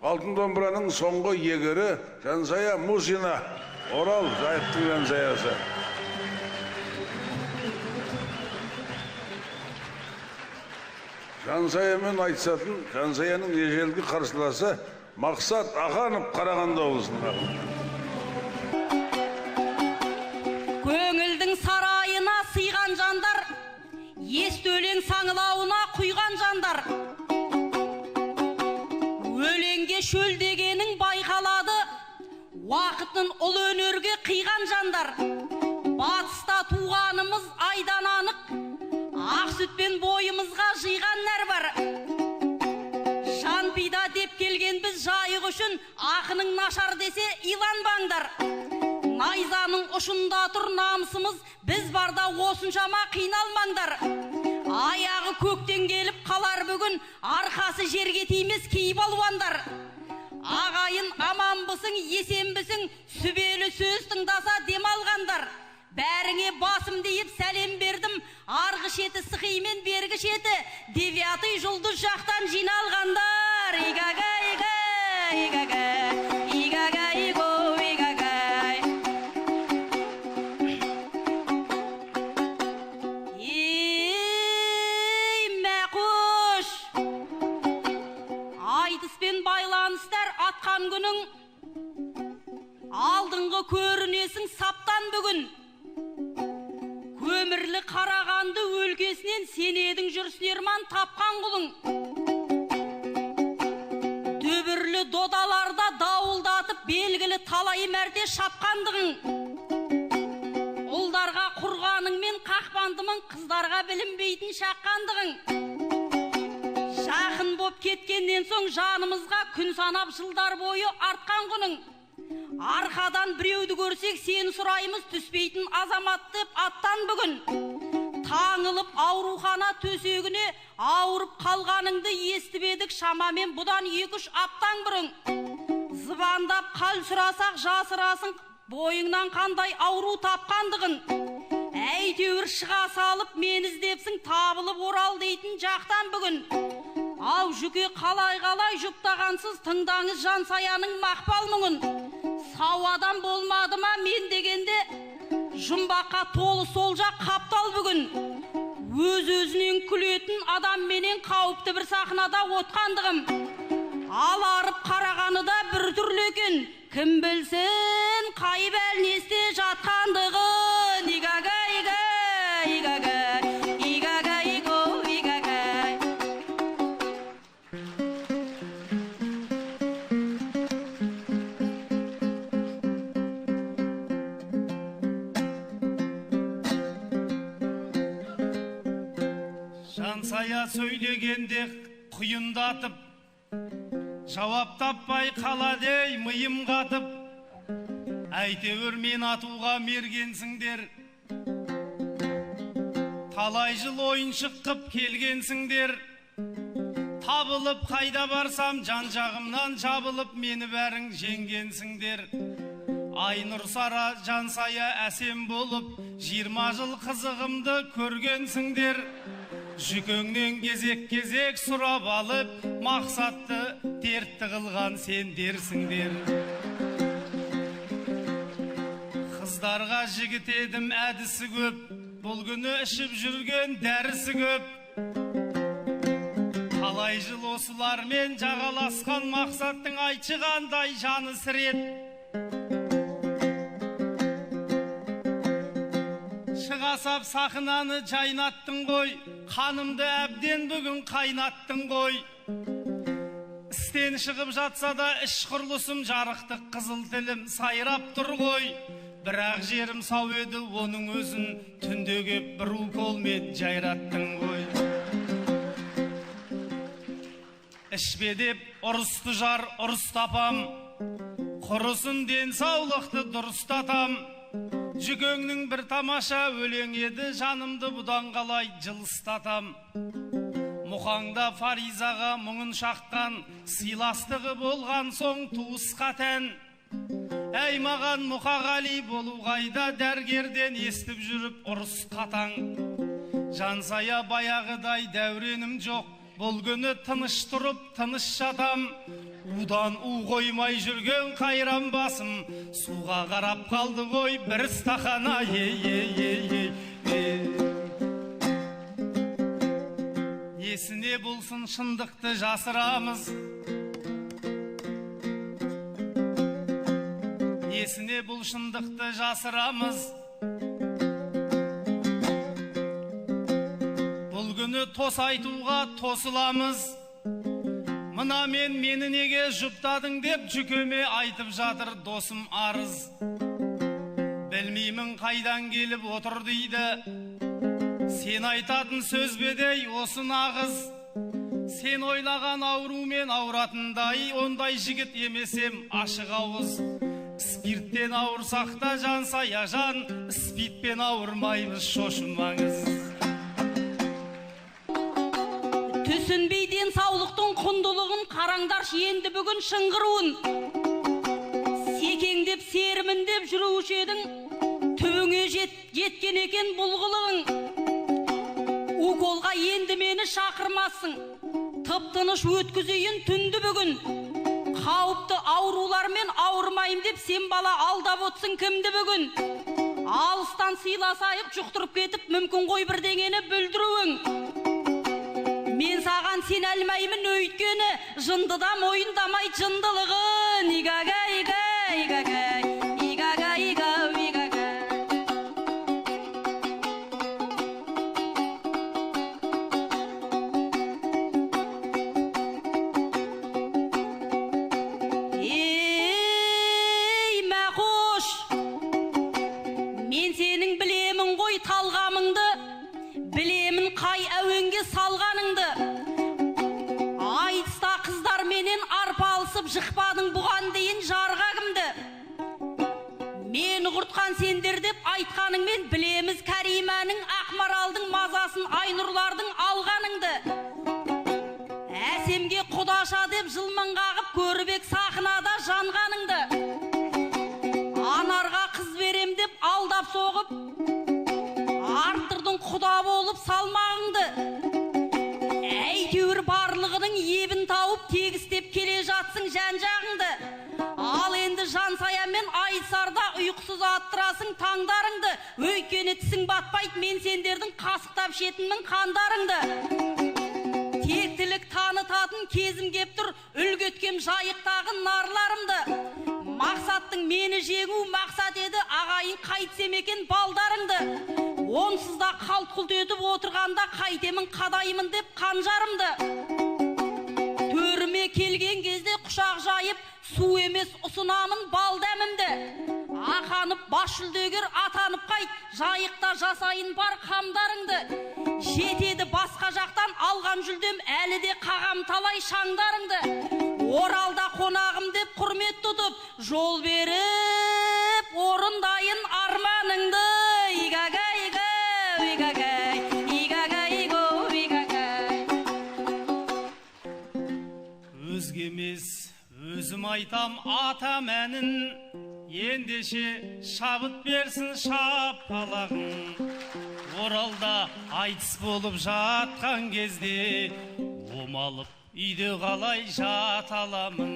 Алтын домбыраның соңғы егері Жансая Мусина, Орал жайықтың Жансаясы. Жансаямен айтысатын Жансаяның ежелгі қарсыласы Мақсат Аханов Қарағанды облысында. Көңілдің сарайына сыйған жандар, есті өлең саңылауына құйған жандар. Өлеңге шөлдегенің байқалады, уақытын ұл өнерге қиған жандар. Батыста туғанымыз айдан анық, ақ сүтпен бойымызға жиған нәр бар. Жан пида деп келген біз жайық үшін, ақының нашар десе иланбаңдар. Найзаның ұшында тұр намысымыз, біз барда осыншама қиналмаңдар. Аяғы көктен келіп қалар бүгін, арқасы жерге тимес кей балуандар. Ағайын аманбысың, есенбісің, сүбелі сөз тыңдаса демалғандар. Бәріңе басым дейіп сәлем бердім, арғы шеті сықимен бергі шеті, девятый жұлдыз жақтан жиналғандар. Игага, ига, игага, игага, иго, игага. Ей, мәқуш! Айтыспен байланыстар атқан күнің, алдыңғы көрінесің саптан бүгін. Көмірлі Қарағанды өлкесінен сенедің жүрсін ерман тапқан құлың. Дөбірлі додаларда дауылдатып белгілі талай мәрте шапқандығың. Ұлдарға құрғаныңмен қақпандымын, қыздарға білінбейтін шаққандығың. Жақын боп кеткеннен соң жанымызға күн санап жылдар бойы артқан құның. Арқадан біреуді көрсек сені сұраймыз, түспейтін азамат деп аттан бүгін. Таңылып аурухана төсегіне ауырып қалғаныңды естіп едік шамамен бұдан 2-3 аптан бұрын. Зыбандап қал сұрасақ жасырасың, бойыңнан қандай ауру тапқандығын. Әйтеуір шыға салып мен іздепсің, табылып орал дейтін жақтан бүгін. Ау жүке қалай жұптағансыз, тыңдаңыз Жансаяның мақпал мұңын. Сау адам болмады ма мен дегенде, жұмбаққа толы сол жақ қаптал бүгін. Өз-өзінен күлетін адам менен қауіпті бір сахнада отқандығым. Ал арып қарағаны да бір түрлі екен, кім білсін қай бәлнесте жатқандығын. Игага, ига, игага, игага, иго, игага. Жансая сөйлегенде құйындатып, жауап таппай қаладей миым қатып, әйтеуір мен атуға мергенсіңдер, талай жыл ойыншық қып келгенсіңдер. Табылып қайда барсам жан жағымнан жабылып мені бәрің жеңгенсіңдер. Айнұр Сара Жансая әсем болып 20 жыл қызығымды көргенсіңдер. Жүкеңнен кезек-кезек сұрап алып, мақсатты тертті қылған сендерсіңдер. Қыздарға жігіт едім әдісі көп, бұл күні ішіп жүрген дәрісі көп. Талай жыл осылармен жағаласқан мақсаттың айтшы қандай жаны сірет. Шығасап сахнаны жайнаттың ғой, қанымды әбден бүгін қайнаттың ғой. Істен шығып жатса да іш құрлысым жарықтық қызыл тілім сайрап тұр ғой. Бірақ жерім сау еді оның өзін түнде кеп бір уколмен жайраттың ғой. Ішпе деп ұрысты жар ұрыс тапам, құрысын денсаулықты дұрыстатам. Жүкеңнің бір тамаша өлең еді, жанымды бұдан қалай жылыстатам. Мұқаңда Фаризаға мұңын шаққан, сыйластығы болған соң туысқа тән. Әй маған Мұқағали болу қайда, дәргерден естіп жүріп ұрыс қатаң. Жансая баяғыдай дәуренім жоқ, бұл күні тыныш тұрып тыныш жатам. удан у қоймай жүрген қайран басым суға қарап қалды ғой бір стақана Есіне болсын шындықты жасырамыз Есіне бұл шындықты жасырамыз Бұл күні тос айтуға тосыламыз Мына мені неге жұптадың деп жүкеме айтып жатыр досым арыз Білмеймін қайдан келіп отыр дейді Сен айтатын сөз бедей осы нағыз Сен ойлаған аурумен ауратындай ондай жігіт емесем ашық ауыз Спирттен ауырсақ та жан саяжан Спиртпен ауырмаймыз шошынмаңыз Түсінбейден саулықтың құндылығын қараңдаршы енді бүгін шыңғыруын Секеңдеп серіміндеп жүруші едің Түбіңе жеткен екен бұл қылығың Уколға енді мені шақырмассың Тып-тыныш өткізейін түнді бүгін Қауіпті аурулармен ауырмайым деп сен бала алдап отсың кімді бүгін Алыстан сыйласайып жұқтырып кетіп мүмкін ғой бірдеңені бүлдіруің Мен саған сен әлмеймін өйткені жындыда мойындамай жындылығын Игага, ига, игага, игага, ига, игага Ей, мәқош Мен сенің білемін ғой талғамыңды Білемін қай әуенге салғаныңды Айтыста қыздар менен арпалысып жықпадың бұған дейін жарға кімді Мен құртқан сендер деп айтқаныңмен білеміз Кәримәнің Ақмаралдың мазасын Айнұрлардың алғаныңды Әсемге құдаша деп жылмың қағып көрбек сахнада жанғаныңды Анарға қыз берем деп алдап соғып Арттырдың құда болып салмағыңды Әйтеуір барлығының ебін тауып тегістеп келе жатсың жан-жағыңды Ал енді жансая мен айтсарда ұйқысыз аттырасың таңдарыңды Өйткені тісің батпайды мен сендердің қасықтап шетінмін қандарыңды Тектілік танытатын кезім кеп тұр үлгеткем жайықтағы нарларымды Мақсаттың мені жеңу мақсат еді ағайын қайтсем екен балдарыңды Онсыз да қалт-құлт етіп отырғанда қайтемін қадаймын деп қанжарымды Төріме келген кезде құшақ жайып су емес ұсынамын бал дәмімді Ақанып бас жүлдегер атанып қайт жайықта жасайын бар қамдарыңды Жетеді басқа жақтан алған жүлдем әлі де қағам талай шаңдарыңды Оралда қонағым деп құрмет тұтып жол беріп орындайын арманыңды Игага, ига, игага, игага, иго, игага Өзгемес өзім айтам атам әнін Ендеше шабыт берсін шапалағын Оралда айтыс болып жатқан кезде Омалып үйде қалай жаталамын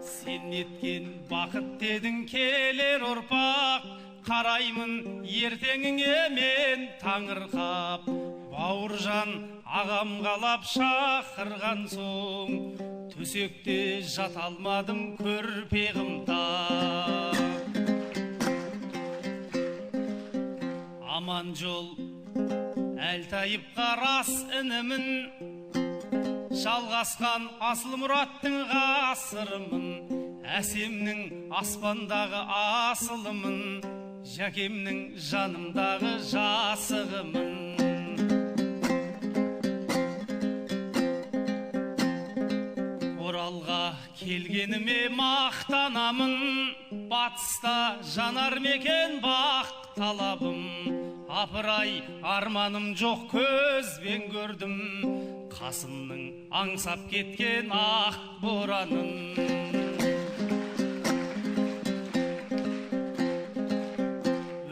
Сен неткен бақыт дедің келер ұрпақ Қараймын ертеңіңе мен таңырқап Бауыржан ағам қалап шақырған соң Төсекте жата алмадым көрпе қымтап Аман жол әлтайыпқа рас інімін Жалғасқан асыл мұраттың ғасырымын Әсемнің аспандағы асылымын Жәкемнің жанымдағы жасығымын Оралға келгеніме мақтанамын Батыста жанар мекен бақ талабым Апырай арманым жоқ көзбен көрдім Қасымның аңсап кеткен ақ боранын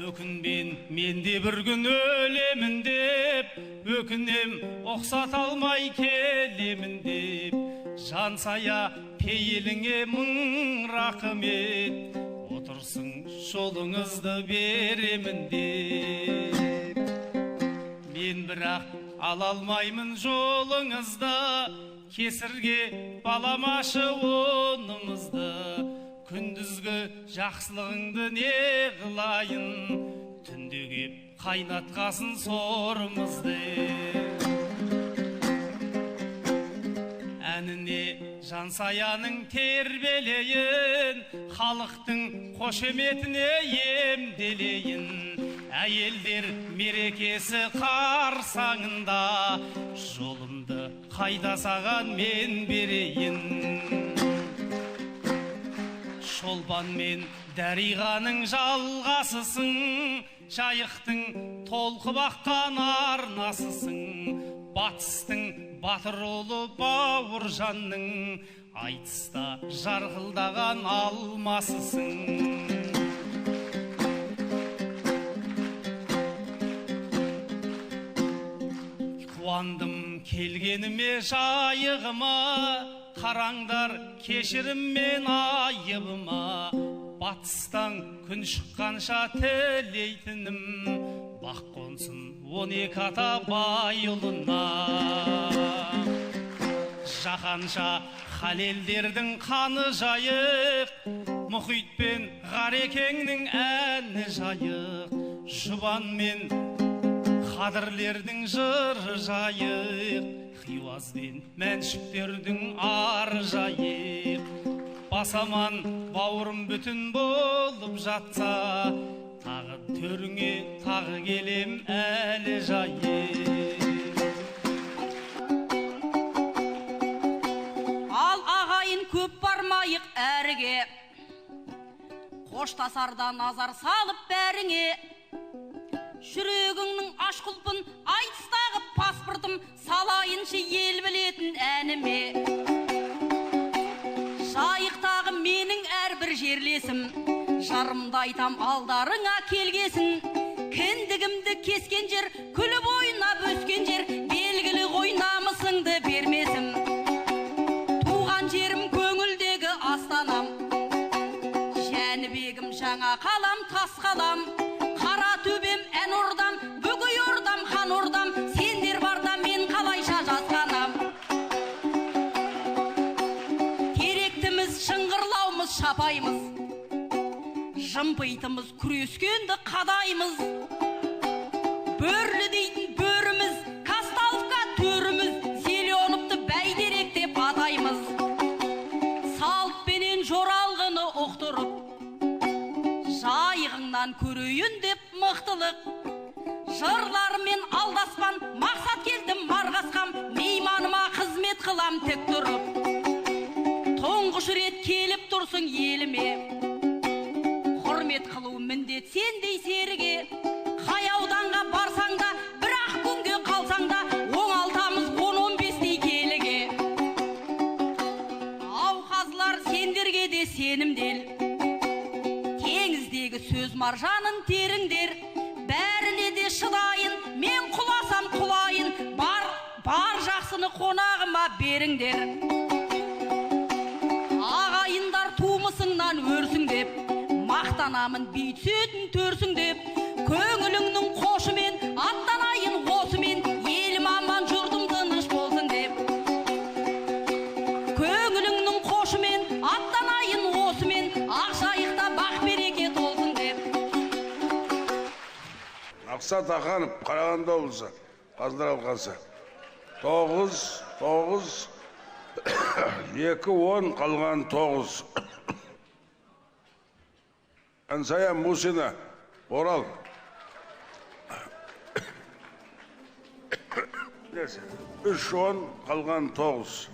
Өкінбен менде бір күн өлемін деп Өкінем ұқсат алмай келемін деп Жансая пейіліңе мың рақмет, отырсың жолыңызды беремін деп. Мен бірақ ала алмаймын жолыңызды, кесірге баламашы онымызды. Күндізгі жақсылығыңды не қылайын, түнде кеп қайнатқасын сорымызды. Әніне Жансаяның тербелейін, халықтың қошеметіне емделейін. Әйелдер мерекесі қарсаңында, жолымды қайда саған мен берейін. Шолпан мен Дәриғаның жалғасысың, жайықтың толқып аққан арнасысың. Батыстың батыр ұлы Бауыржанның, айтыста жарқылдаған алмасысың. Қуандым келгеніме жайығыма, қараңдар кешіріммен айыбыма. Батыстан күн шыққанша тілейтінім, бақ қонсын 12 ата байұлына. Жаһанша халелдердің қаны жайық, мұхит пен ғарекеңнің әні жайық. Жұбан мен қадірлердің жыры жайық, Хиуаз бен Мәншүктердің ар жайық. Басаман бауырым бүтін болып жатса, тағы төріңе тағы келем әлі жайық. Ал ағайын көп бармайық әріге, қоштасарда назар салып бәріңе. Жүрегіңнің аш құлпын айтыстағы паспортым, салайыншы ел білетін әніме. Жайықтағы менің әрбір жерлесім, жарымды айтам алдарыңа келгесін. Кіндігімді кескен жер, күліп ойнап өскен жер, белгілі ғой намысыңды бермесім. Туған жерім көңілдегі астанам, Жәнібегім жаңа қалам, тас қалам. Қара төбем ән ордам, бүгей ордам, хан ордам, сендер барда мен қалайша жазғанам. Керектіміз шыңғырлаумыз, шапаймыз, жымпитымыз, күрескенді қадаймыз. Бөрлі дейтін бөріміз, Казталовқа төріміз, Зеленовты бәйдерек деп атаймыз. Салтпенен жоралғыны оқтырып, жайығыңнан көрейін деп мықтылық. Жырларымен алдаспан, мақсат келдім марғасқам, мейманыма қызмет қылам тек тұрып. Тұңғыш рет келіп тұрсың еліме, құрмет қылу міндет сендей серіге. Қай ауданға барсаң да, бір-ақ күнге қалсаң да, оңалтамыз 10-15 келіге. Ауқазылар сендерге де сенімдел, теңіздегі сөз маржанын теріңдер. Бәріне де шыдайын, мен құласам құлайын, бар жақсыны қонағыма беріңдер. Ағайындар тумысыңнан өрсің деп, мақтанамын бүйтсетін төрсің деп. Көңіліңнің қошымен, аттанайын осымен, елім аман жұртым тыныш болсын деп. Көңіліңнің қошымен, аттанайын осымен, Ақжайықта бақ береке толсын деп. Мақсат Ақанов, Қарағанды облысы, Қазылар алқасы. 9, 2, 10, қалған 9. Жансая Мусина, Орал. 3, 10, қалған 9.